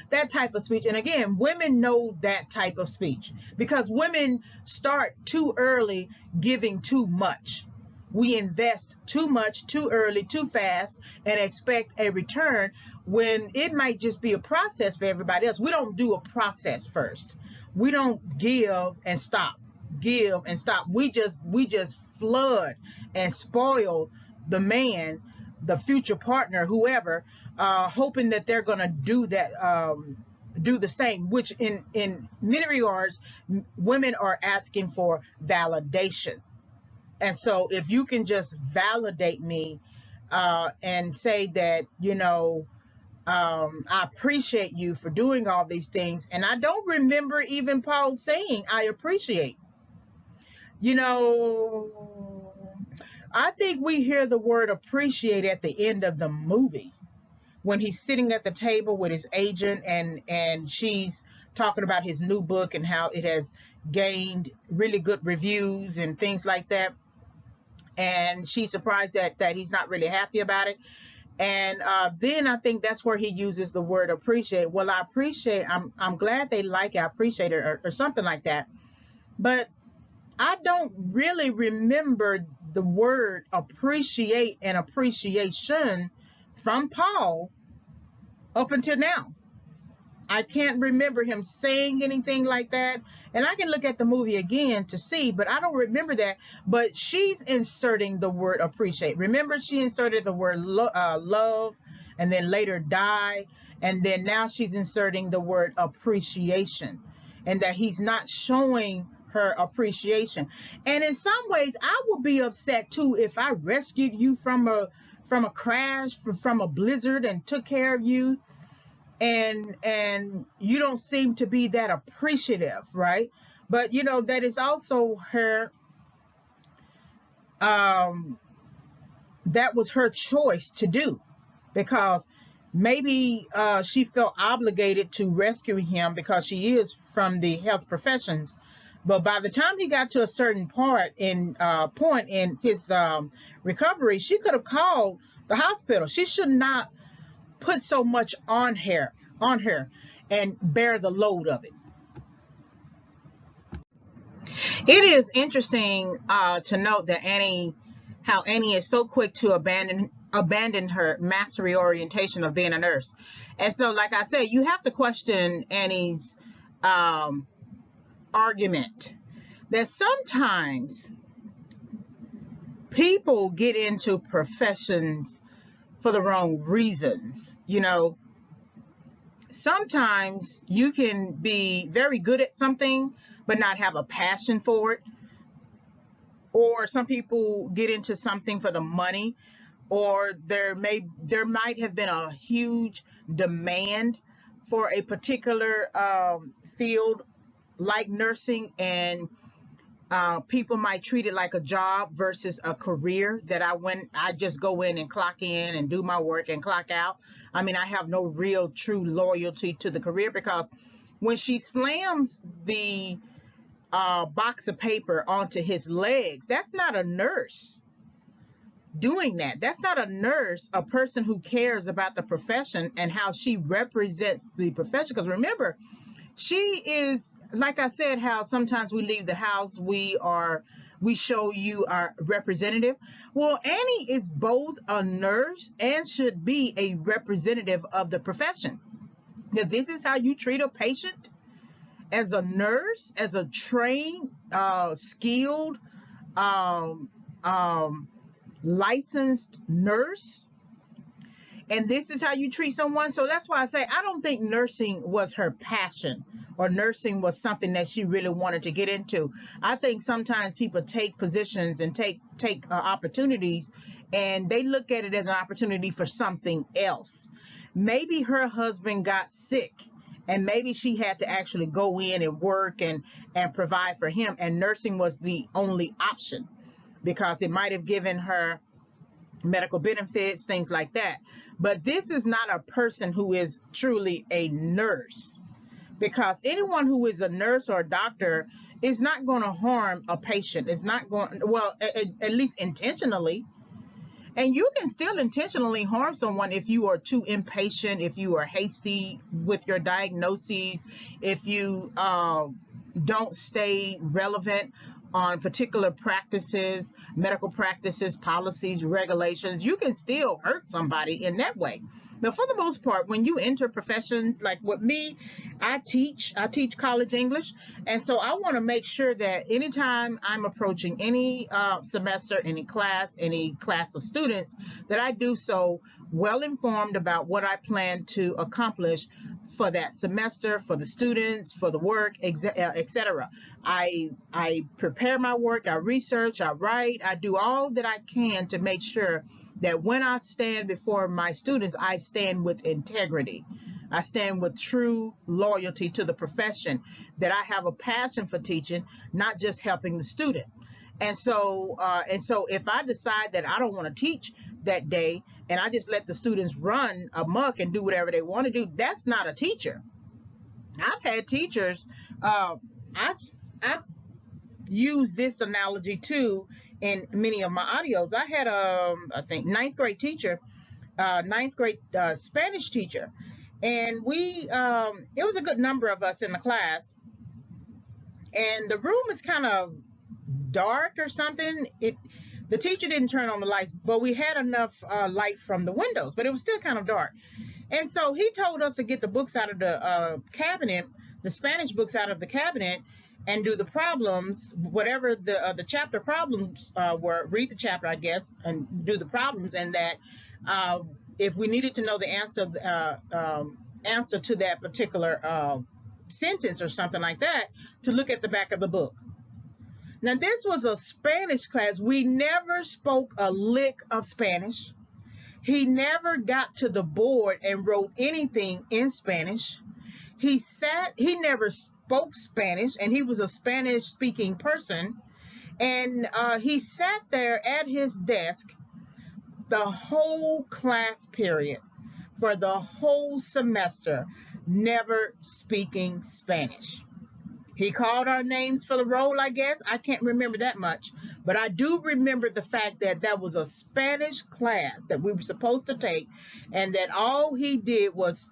[SPEAKER 1] that type of speech. And again, women know that type of speech because women start too early giving too much. We invest too much, too early, too fast, and expect a return when it might just be a process for everybody else. We don't do a process first. We don't give and stop. Give and stop. We just flood and spoil the man, the future partner, whoever, hoping that they're gonna do that, do the same. Which in many regards, women are asking for validation. And so if you can just validate me and say that, I appreciate you for doing all these things. And I don't remember even Paul saying, I appreciate. I think we hear the word appreciate at the end of the movie when he's sitting at the table with his agent and she's talking about his new book and how it has gained really good reviews and things like that. And she's surprised that he's not really happy about it. And then I think that's where he uses the word appreciate. Well, I appreciate, I'm glad they like it, I appreciate it, or something like that. But I don't really remember the word appreciate and appreciation from Paul up until now. I can't remember him saying anything like that. And I can look at the movie again to see, but I don't remember that. But she's inserting the word appreciate. Remember, she inserted the word love and then later die. And then now she's inserting the word appreciation, and that he's not showing her appreciation. And in some ways, I would be upset too if I rescued you from a crash, from a blizzard, and took care of you, and you don't seem to be that appreciative, right? But that is also her, that was her choice to do, because maybe she felt obligated to rescue him because she is from the health professions. But by the time he got to a certain point in his recovery, she could have called the hospital. She should not put so much on her and bear the load of it. It is interesting to note that how Annie is so quick to abandon her mastery orientation of being a nurse. And so, like I said, you have to question Annie's argument that sometimes people get into professions for the wrong reasons. Sometimes you can be very good at something but not have a passion for it. Or some people get into something for the money, or there might have been a huge demand for a particular field like nursing, and people might treat it like a job versus a career that I just go in and clock in and do my work and clock out. I mean, I have no real true loyalty to the career, because when she slams the box of paper onto his legs, that's not a nurse doing that. That's not a nurse, a person who cares about the profession and how she represents the profession. Because remember, she is, like I said, how sometimes we leave the house, we are We show you our representative. Well, Annie is both a nurse and should be a representative of the profession. Now, this is how you treat a patient as a nurse, as a trained, skilled, um, um, licensed nurse. And this is how you treat someone. So that's why I say I don't think nursing was her passion, or nursing was something that she really wanted to get into. I think sometimes people take positions and take opportunities, and they look at it as an opportunity for something else. Maybe her husband got sick, and maybe she had to actually go in and work and provide for him, and nursing was the only option because it might have given her medical benefits, things like that. But this is not a person who is truly a nurse, because anyone who is a nurse or a doctor is not going to harm a patient. It's not going, well, at least intentionally. And you can still intentionally harm someone if you are too impatient, if you are hasty with your diagnoses, if you don't stay relevant on particular practices, medical practices, policies, regulations. You can still hurt somebody in that way. But for the most part, when you enter professions like with me, I teach college English. And so I want to make sure that anytime I'm approaching any semester, any class of students, that I do so well informed about what I plan to accomplish for that semester, for the students, for the work, etc. I prepare my work, I research, I write, I do all that I can to make sure that when I stand before my students, I stand with integrity. I stand with true loyalty to the profession, that I have a passion for teaching, not just helping the student. And so if I decide that I don't want to teach that day and I just let the students run amok and do whatever they want to do, that's not a teacher. I've had teachers, I've used this analogy too in many of my audios. I had I think ninth grade Spanish teacher, and we it was a good number of us in the class, and the room is kind of dark or something. The teacher didn't turn on the lights, but we had enough light from the windows, but it was still kind of dark. And so he told us to get the books out of the cabinet, the Spanish books out of the cabinet, and do the problems, whatever the chapter problems were. Read the chapter, I guess, and do the problems. And that if we needed to know the answer to that particular sentence or something like that, to look at the back of the book. Now, this was a Spanish class. We never spoke a lick of Spanish. He never got to the board and wrote anything in Spanish. He never spoke Spanish, and he was a Spanish speaking person. And he sat there at his desk the whole class period for the whole semester, never speaking Spanish. He called our names for the roll, I guess. I can't remember that much. But I do remember the fact that that was a Spanish class that we were supposed to take, and that all he did was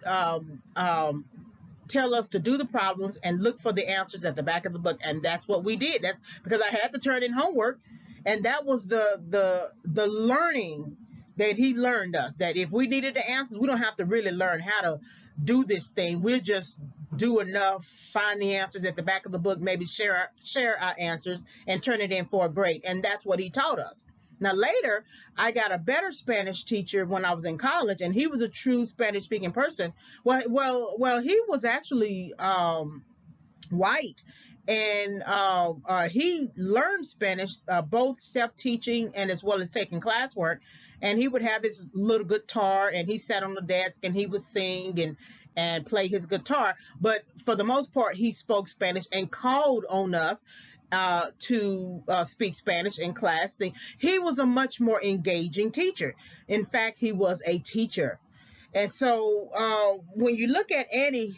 [SPEAKER 1] tell us to do the problems and look for the answers at the back of the book. And that's what we did. That's because I had to turn in homework. And that was the learning that he learned us, that if we needed the answers, we don't have to really learn how to do this thing. We'll just do enough, find the answers at the back of the book, maybe share our answers and turn it in for a grade. And that's what he taught us. Now, later, I got a better Spanish teacher when I was in college, and he was a true Spanish-speaking person. Well, he was actually white, and he learned Spanish, both self-teaching and as well as taking classwork. And he would have his little guitar, and he sat on the desk, and he would sing and play his guitar. But for the most part, he spoke Spanish and called on us to speak Spanish in class. He was a much more engaging teacher. In fact, he was a teacher. And so when you look at Eddie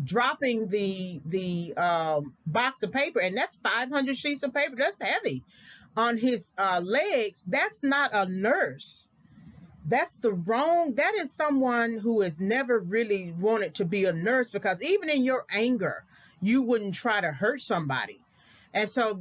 [SPEAKER 1] dropping the box of paper, and that's 500 sheets of paper, that's heavy, on his legs, that's not a nurse. That is someone who has never really wanted to be a nurse, because even in your anger, you wouldn't try to hurt somebody. And so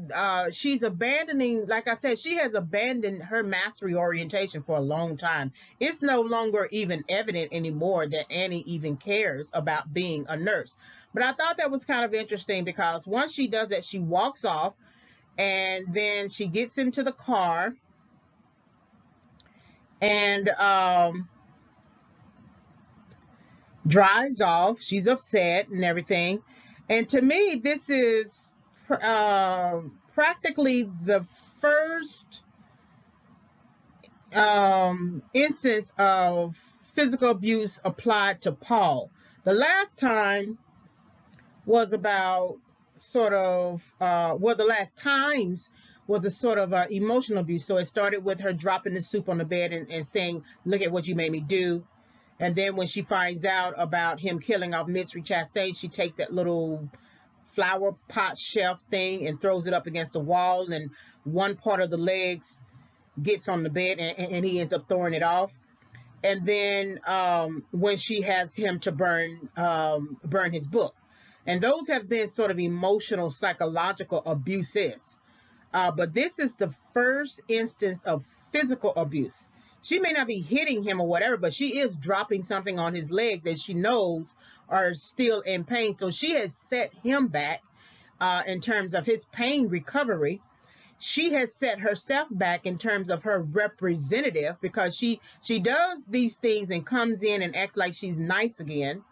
[SPEAKER 1] she's abandoning, like I said, she has abandoned her mastery orientation for a long time. It's no longer even evident anymore that Annie even cares about being a nurse. But I thought that was kind of interesting because once she does that, she walks off and then she gets into the car and drives off. She's upset and everything. And to me, this is practically the first instance of physical abuse applied to Paul. The last time was about the last times was a sort of emotional abuse. So it started with her dropping the soup on the bed and saying, "Look at what you made me do." And then when she finds out about him killing off Misery Chastain, she takes that little flower pot shelf thing and throws it up against the wall, and one part of the legs gets on the bed, and he ends up throwing it off. And then when she has him to burn his book. And those have been sort of emotional, psychological abuses. But this is the first instance of physical abuse. She may not be hitting him or whatever, but she is dropping something on his leg that she knows are still in pain. So she has set him back in terms of his pain recovery. She has set herself back in terms of her representative, because she does these things and comes in and acts like she's nice again.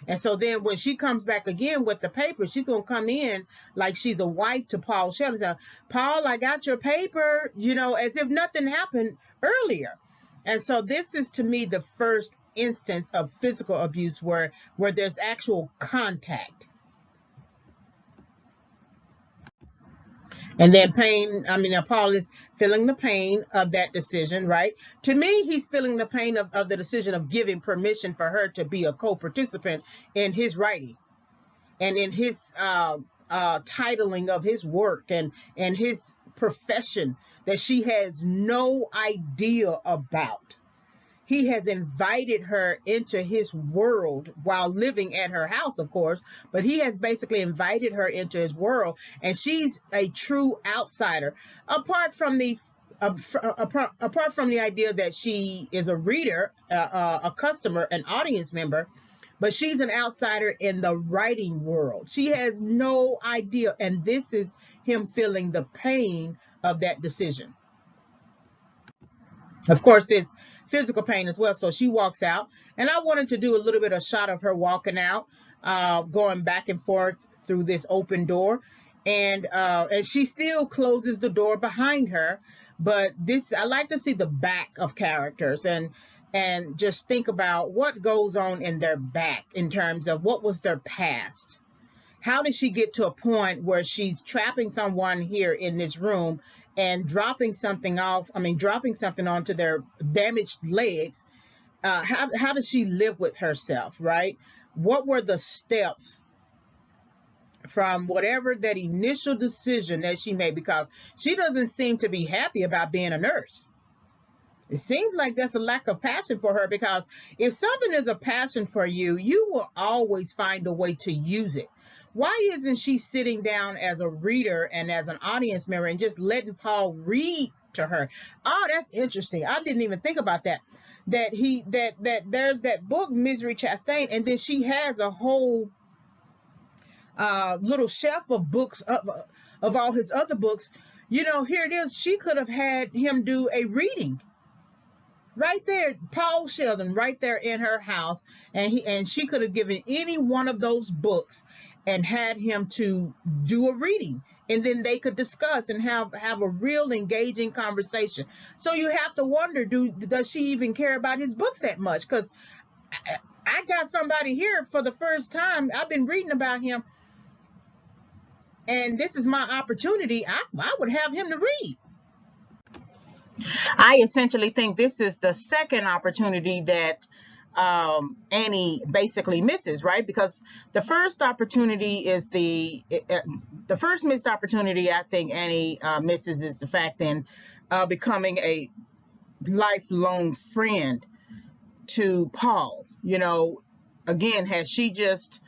[SPEAKER 1] And so then when she comes back again with the paper, she's going to come in like she's a wife to Paul Sheldon. So, "Paul, I got your paper," as if nothing happened earlier. And so this is, to me, the first instance of physical abuse where there's actual contact. And then Paul is feeling the pain of that decision, right? To me, he's feeling the pain of the decision of giving permission for her to be a co-participant in his writing and in his titling of his work and his profession that she has no idea about. He has invited her into his world while living at her house, of course, but he has basically invited her into his world, and she's a true outsider. Apart from the idea that she is a reader, a customer, an audience member, but she's an outsider in the writing world. She has no idea, and this is him feeling the pain of that decision. Of course, it's physical pain as well. So she walks out, and I wanted to do a little bit of shot of her walking out, going back and forth through this open door, and she still closes the door behind her. But I like to see the back of characters and just think about what goes on in their back in terms of what was their past. How did she get to a point where she's trapping someone here in this room and dropping something onto their damaged legs? How does she live with herself, right? What were the steps from whatever that initial decision that she made? Because she doesn't seem to be happy about being a nurse. It seems like there's a lack of passion for her, because if something is a passion for you, you will always find a way to use it. Why isn't she sitting down as a reader and as an audience member and just letting Paul read to her? Oh, that's interesting. I didn't even think about that. That there's that book, Misery Chastain, and then she has a whole little shelf of books of all his other books. Here it is. She could have had him do a reading. Right there, Paul Sheldon, right there in her house, and she could have given any one of those books and had him to do a reading, and then they could discuss and have a real engaging conversation. So you have to wonder, does she even care about his books that much? Because I got somebody here for the first time. I've been reading about him, and this is my opportunity. I would have him to read. I essentially think this is the second opportunity that Annie basically misses, right? Because the first opportunity is the first missed opportunity I think Annie misses is the fact in becoming a lifelong friend to Paul. Again, has she just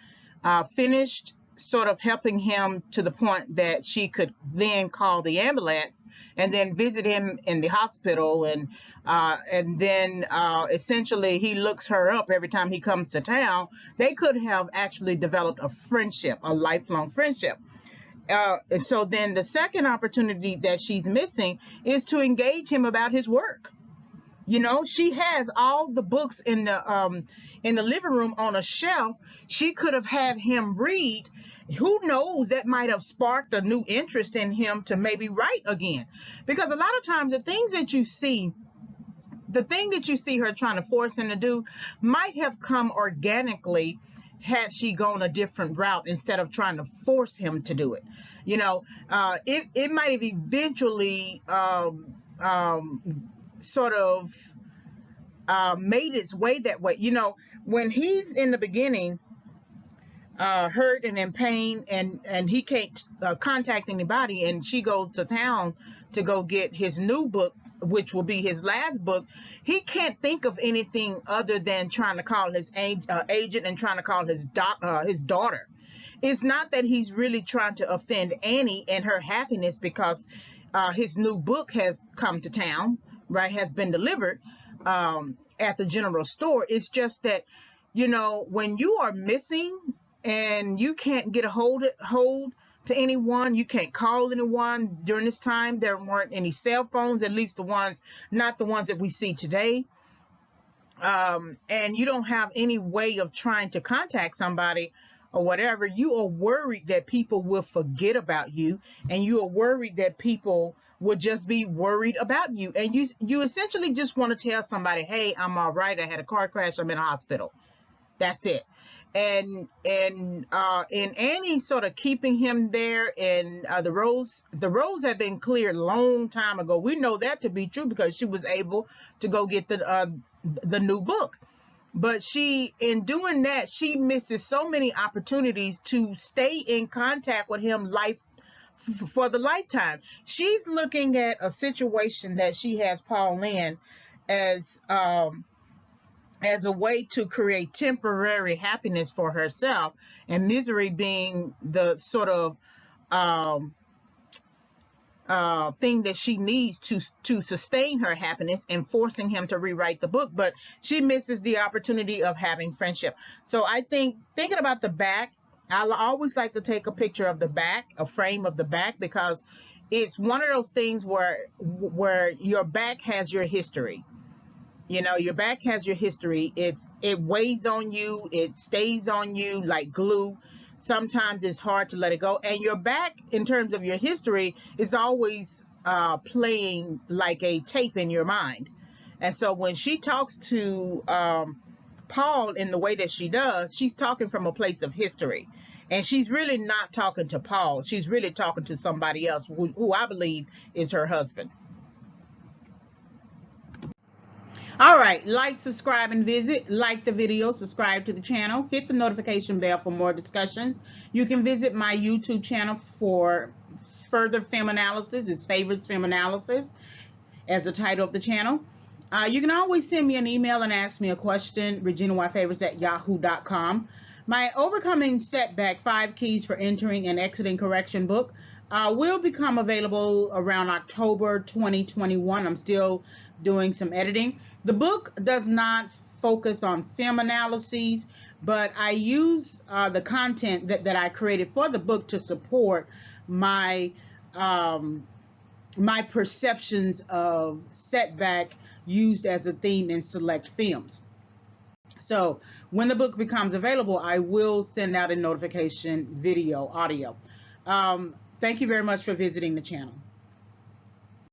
[SPEAKER 1] finished sort of helping him to the point that she could then call the ambulance and then visit him in the hospital, and then essentially he looks her up every time he comes to town. They could have actually developed a friendship, a lifelong friendship. And so then the second opportunity that she's missing is to engage him about his work. You know, she has all the books in the living room on a shelf. She could have had him read. Who knows, that might have sparked a new interest in him to maybe write again. Because a lot of times the thing that you see her trying to force him to do might have come organically had she gone a different route instead of trying to force him to do it. You know, it might have eventually sort of made its way that way. You know, when he's in the beginning hurt and in pain, and he can't contact anybody, and she goes to town to go get his new book, which will be his last book, he can't think of anything other than trying to call his agent and trying to call his daughter. It's not that he's really trying to offend Annie and her happiness because his new book has come to town, right, has been delivered at the general store. It's just that, you know, when you are missing and you can't get a hold to anyone, you can't call anyone. During this time, there weren't any cell phones, at least not the ones that we see today. And you don't have any way of trying to contact somebody or whatever. You are worried that people will forget about you, and you are worried that people would just be worried about you, and you essentially just want to tell somebody, hey, I'm all right, I had a car crash, I'm in a hospital. That's it. And in Annie sort of keeping him there, and the roads have been cleared a long time ago. We know that to be true because she was able to go get the new book. But in doing that, she misses so many opportunities to stay in contact with him for the lifetime. She's looking at a situation that she has Paul in as a way to create temporary happiness for herself, and misery being the sort of thing that she needs to sustain her happiness, and forcing him to rewrite the book. But she misses the opportunity of having friendship. So I think, thinking about the back, I always like to take a picture of the back, a frame of the back, because it's one of those things where your back has your history. You know, your back has your history. It weighs on you. It stays on you like glue. Sometimes it's hard to let it go. And your back, in terms of your history, is always playing like a tape in your mind. And so when she talks to Paul in the way that she does, she's talking from a place of history. And she's really not talking to Paul. She's really talking to somebody else who I believe is her husband. All right, like, subscribe, and visit. Like the video, subscribe to the channel, hit the notification bell for more discussions. You can visit my YouTube channel for further film analysis. It's Favors Film Analysis as the title of the channel. You can always send me an email and ask me a question, reginayfavors@yahoo.com. My Overcoming Setback, 5 Keys for Entering and Exiting Correction book will become available around October 2021. I'm still doing some editing. The book does not focus on film analyses, but I use the content that I created for the book to support my my perceptions of setback used as a theme in select films. So when the book becomes available, I will send out a notification, video, audio. Thank you very much for visiting the channel.